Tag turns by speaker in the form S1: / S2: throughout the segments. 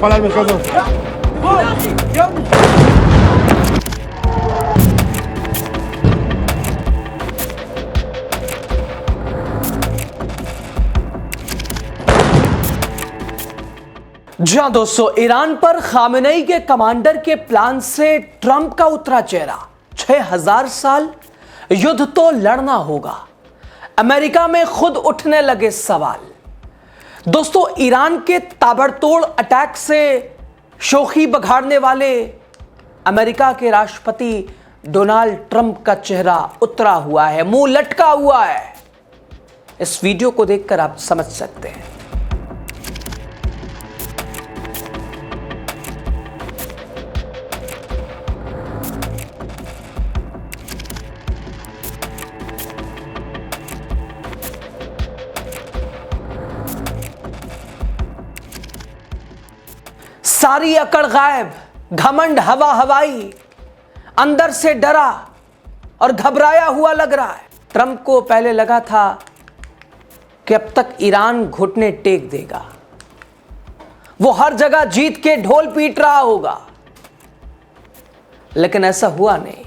S1: Para el mercado.
S2: जी हाँ दोस्तों, Iran पर खामेनेई के कमांडर के प्लान से ट्रंप का उतरा चेहरा। 6000 साल युद्ध तो लड़ना होगा। अमेरिका में खुद उठने लगे सवाल। दोस्तों, ईरान के ताबड़तोड़ अटैक से शोखी बघाड़ने वाले अमेरिका के राष्ट्रपति डोनाल्ड ट्रंप का चेहरा उतरा हुआ है, मुंह लटका हुआ है। इस वीडियो को देखकर आप समझ सकते हैं। सारी अकड़ गायब, घमंड हवा हवाई, अंदर से डरा और घबराया हुआ लग रहा है। ट्रंप को पहले लगा था कि अब तक ईरान घुटने टेक देगा, वो हर जगह जीत के ढोल पीट रहा होगा, लेकिन ऐसा हुआ नहीं।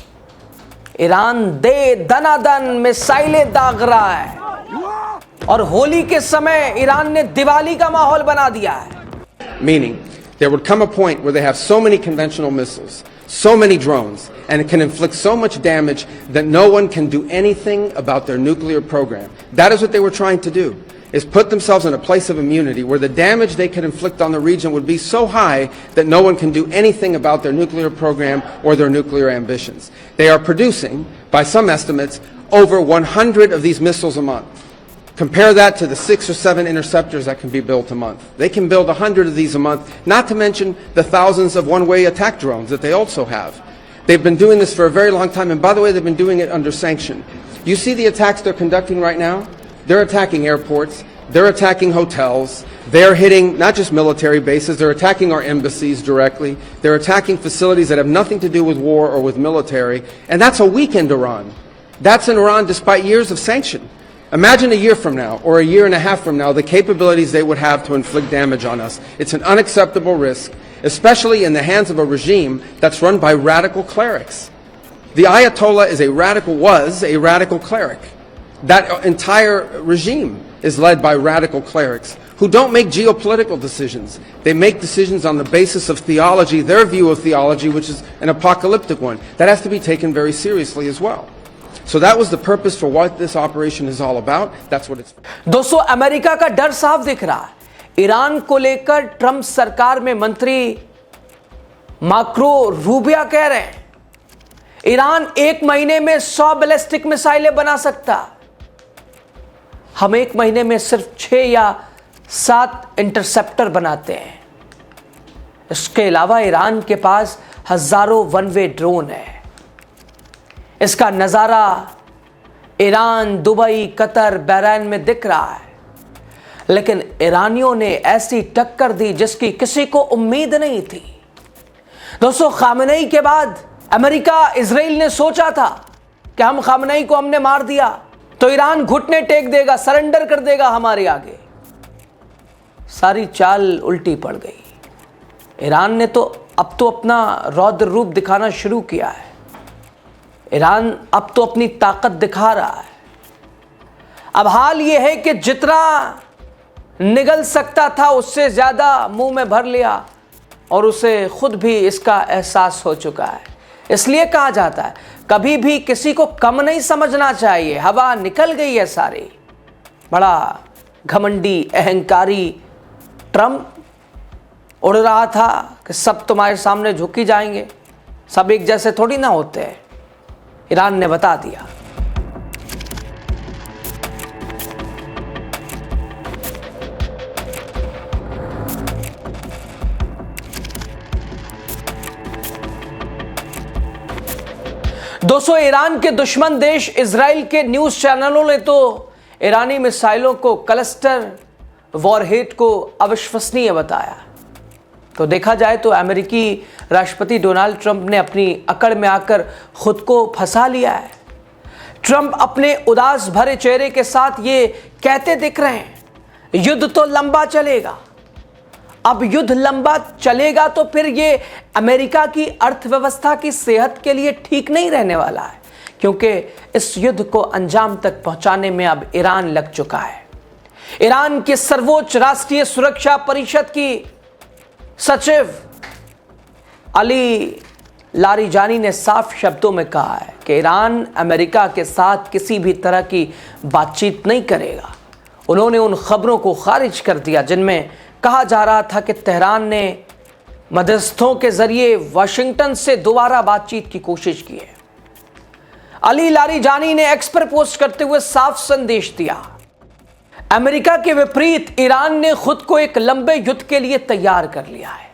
S2: ईरान दे दनादन मिसाइलें दाग रहा है और होली के समय ईरान ने दिवाली का माहौल बना दिया है।
S3: Meaning, there would come a point where they have so many conventional missiles, so many drones, and it can inflict so much damage that no one can do anything about their nuclear program. That is what they were trying to do, is put themselves in a place of immunity where the damage they could inflict on the region would be so high that no one can do anything about their nuclear program or their nuclear ambitions. They are producing, by some estimates, over 100 of these missiles a month. Compare that to the 6 or 7 interceptors that can be built a month. They can build 100 of these a month, not to mention the thousands of one-way attack drones that they also have. They've been doing this for a very long time, and by the way, they've been doing it under sanction. You see the attacks they're conducting right now? They're attacking airports, they're attacking hotels, they're hitting not just military bases, they're attacking our embassies directly, they're attacking facilities that have nothing to do with war or with military, and that's a weekend Iran. That's in Iran despite years of sanction. Imagine a year from now, or a year and a half from now, the capabilities they would have to inflict damage on us. It's an unacceptable risk, especially in the hands of a regime that's run by radical clerics. The Ayatollah was a radical cleric. That entire regime is led by radical clerics who don't make geopolitical decisions. They make decisions on the basis of theology, their view of theology, which is an apocalyptic one. That has to be taken very seriously as well. So that was the purpose for what this operation is all about. That's what it's.
S2: दोस्तों, America का डर साफ दिख रहा है। Iran को लेकर Trump सरकार में मंत्री मार्को रूबियो कह रहे हैं, ईरान 1 महीने में 100 बैलिस्टिक मिसाइलें बना सकता। हम 1 महीने में सिर्फ 6 या 7 इंटरसेप्टर बनाते हैं। इसके अलावा ईरान के पास हजारों वन वे ड्रोन है। इसका नज़ारा ईरान, दुबई, कतर, बहरीन में दिख रहा है, लेकिन ईरानियों ने ऐसी टक्कर दी जिसकी किसी को उम्मीद नहीं थी। दोस्तों, खामेनेई के बाद अमेरिका, इजराइल ने सोचा था कि हम खामेनेई को हमने मार दिया तो ईरान घुटने टेक देगा, सरेंडर कर देगा हमारे आगे। सारी चाल उल्टी पड़ गई। ईरान ने तो अब तो अपना रौद्र रूप दिखाना शुरू किया है। ईरान अब तो अपनी ताकत दिखा रहा है। अब हाल यह है कि जितना निगल सकता था उससे ज्यादा मुंह में भर लिया और उसे खुद भी इसका एहसास हो चुका है। इसलिए कहा जाता है, कभी भी किसी को कम नहीं समझना चाहिए। हवा निकल गई है सारी। बड़ा घमंडी, अहंकारी ट्रंप उड़ रहा था कि सब तुम्हारे सामने झुकी जाएंगे, सब एक जैसे थोड़ी ना होते हैं। ईरान ने बता दिया। दोस्तों, ईरान के दुश्मन देश इजराइल के न्यूज चैनलों ने तो ईरानी मिसाइलों को क्लस्टर वॉरहेड को अविश्वसनीय बताया। तो देखा जाए तो अमेरिकी राष्ट्रपति डोनाल्ड ट्रंप ने अपनी अकड़ में आकर खुद को फंसा लिया है। ट्रंप अपने उदास भरे चेहरे के साथ ये कहते दिख रहे हैं, युद्ध तो लंबा चलेगा, अब युद्ध लंबा चलेगा तो फिर ये अमेरिका की अर्थव्यवस्था की सेहत के लिए ठीक नहीं रहने वाला है, क्योंकि इस युद्ध को अंजाम तक पहुंचाने में अब ईरान लग चुका है। ईरान के सर्वोच्च राष्ट्रीय सुरक्षा परिषद की सचिव अली लारिजानी ने साफ शब्दों में कहा है कि ईरान अमेरिका के साथ किसी भी तरह की बातचीत नहीं करेगा। उन्होंने उन खबरों को खारिज कर दिया जिनमें कहा जा रहा था कि तेहरान ने मध्यस्थों के जरिए वाशिंगटन से दोबारा बातचीत की कोशिश की है। अली लारिजानी ने एक्स पर पोस्ट करते हुए साफ संदेश दिया, अमेरिका के विपरीत ईरान ने खुद को एक लंबे युद्ध के लिए तैयार कर लिया है।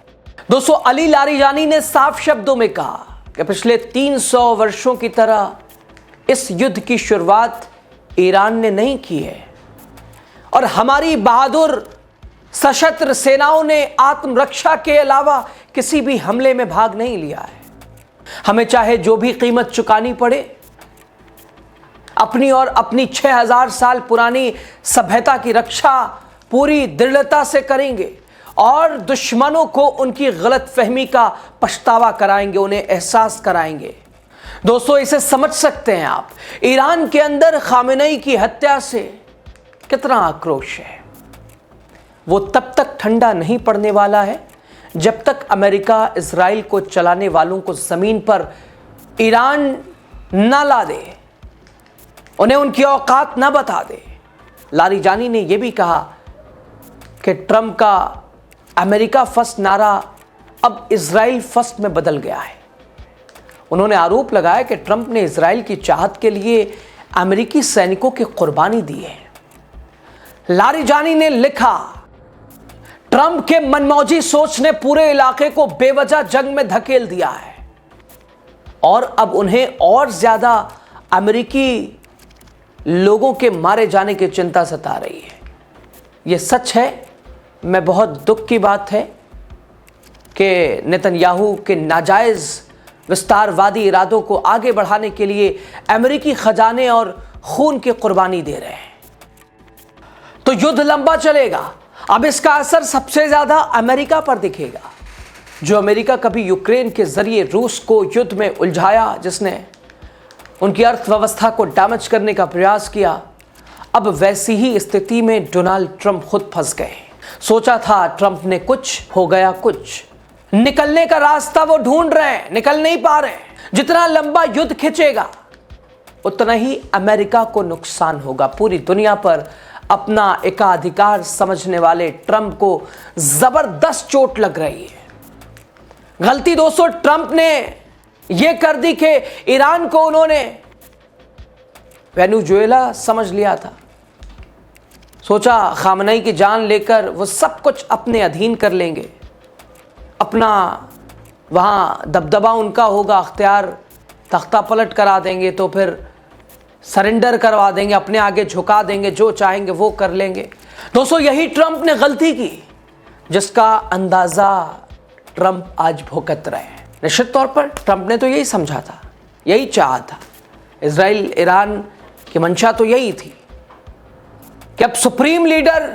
S2: दोस्तों, अली लारिजानी ने साफ शब्दों में कहा कि पिछले 300 वर्षों की तरह इस युद्ध की शुरुआत ईरान ने नहीं की है और हमारी बहादुर सशस्त्र सेनाओं ने आत्मरक्षा के अलावा किसी भी हमले में भाग नहीं लिया है। हमें चाहे जो भी कीमत चुकानी पड़े, अपनी और अपनी 6000 साल पुरानी सभ्यता की रक्षा पूरी दृढ़ता से करेंगे और दुश्मनों को उनकी गलतफहमी का पछतावा कराएंगे, उन्हें एहसास कराएंगे। दोस्तों, इसे समझ सकते हैं आप, ईरान के अंदर खामेनेई की हत्या से कितना आक्रोश है। वो तब तक ठंडा नहीं पड़ने वाला है जब तक अमेरिका इजराइल को चलाने वालों को जमीन पर ईरान ना ला दे, उन्हें उनकी औकात ना बता दे। लारिजानी ने यह भी कहा कि ट्रंप का अमेरिका फर्स्ट नारा अब इजराइल फर्स्ट में बदल गया है। उन्होंने आरोप लगाया कि ट्रंप ने इजराइल की चाहत के लिए अमेरिकी सैनिकों की कुर्बानी दी है। लारिजानी ने लिखा, ट्रंप के मनमौजी सोच ने पूरे इलाके को बेवजह जंग में धकेल दिया है और अब उन्हें और ज्यादा अमेरिकी लोगों के मारे जाने की चिंता सता रही है। यह सच है, मैं बहुत दुख की बात है कि नेतन्याहू के नाजायज विस्तारवादी इरादों को आगे बढ़ाने के लिए अमेरिकी खजाने और खून की कुर्बानी दे रहे हैं। तो युद्ध लंबा चलेगा। अब इसका असर सबसे ज्यादा अमेरिका पर दिखेगा। जो अमेरिका कभी यूक्रेन के जरिए रूस को युद्ध में उलझाया, जिसने उनकी अर्थव्यवस्था को डैमेज करने का प्रयास किया, अब वैसी ही स्थिति में डोनाल्ड ट्रंप खुद फंस गए। सोचा था ट्रंप ने कुछ, हो गया कुछ। निकलने का रास्ता वो ढूंढ रहे हैं, निकल नहीं पा रहे हैं। जितना लंबा युद्ध खिंचेगा उतना ही अमेरिका को नुकसान होगा। पूरी दुनिया पर अपना एकाधिकार समझने वाले ट्रंप को जबरदस्त चोट लग रही है। गलती दोस्तों ट्रंप ने यह कर दी कि ईरान को उन्होंने वेनेजुएला समझ लिया था। सोचा खामनेई की जान लेकर वो सब कुछ अपने अधीन कर लेंगे, अपना वहां दबदबा उनका होगा, अख्तियार तख्ता पलट करा देंगे, तो फिर सरेंडर करवा देंगे, अपने आगे झुका देंगे, जो चाहेंगे वो कर लेंगे। दोस्तों, यही ट्रंप ने गलती की जिसका अंदाजा ट्रंप आज भुगत रहे हैं। निश्चित तौर पर ट्रंप ने तो यही समझा था, यही चाहा था। इजराइल ईरान की मंशा तो यही थी कि अब सुप्रीम लीडर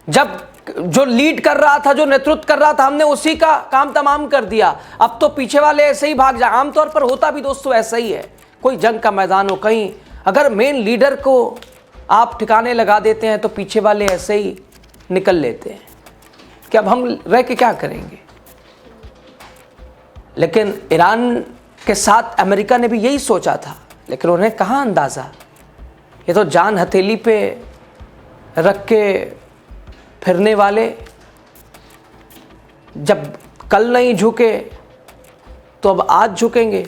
S2: जब जो लीड कर रहा था, जो नेतृत्व कर रहा था, हमने उसी का काम तमाम कर दिया। अब तो पीछे वाले ऐसे ही भाग जाए। आमतौर पर होता भी दोस्तों ऐसा ही है। कोई जंग का मैदान हो, कहीं अगर मेन लीडर को आप ठिकाने लगा देते हैं तो पीछे वाले ऐसे ही निकल लेते हैं कि अब हम रह के क्या करेंगे। लेकिन ईरान के साथ अमेरिका ने भी यही सोचा था, लेकिन उन्हें कहाँ अंदाज़ा, ये तो जान हथेली पे रख के फिरने वाले, जब कल नहीं झुके तो अब आज झुकेंगे।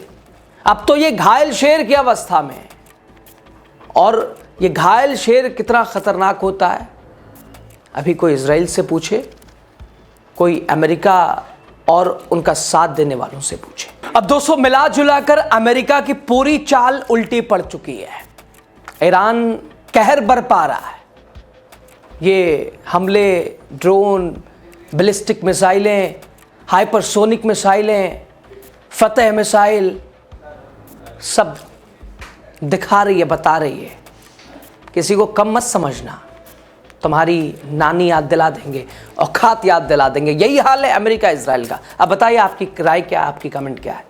S2: अब तो ये घायल शेर की अवस्था में है। और ये घायल शेर कितना खतरनाक होता है, अभी कोई इजराइल से पूछे, कोई अमेरिका और उनका साथ देने वालों से पूछे। अब दोस्तों, मिला जुलाकर अमेरिका की पूरी चाल उल्टी पड़ चुकी है। ईरान कहर बरपा रहा है। ये हमले, ड्रोन, बैलिस्टिक मिसाइलें, हाइपरसोनिक मिसाइलें, फतेह मिसाइल, सब दिखा रही है, बता रही है। किसी को कम मत समझना। तुम्हारी नानी याद दिला देंगे, औकात याद दिला देंगे। यही हाल है अमेरिका इजराइल का। अब बताइए आपकी राय क्या है, आपकी कमेंट क्या है।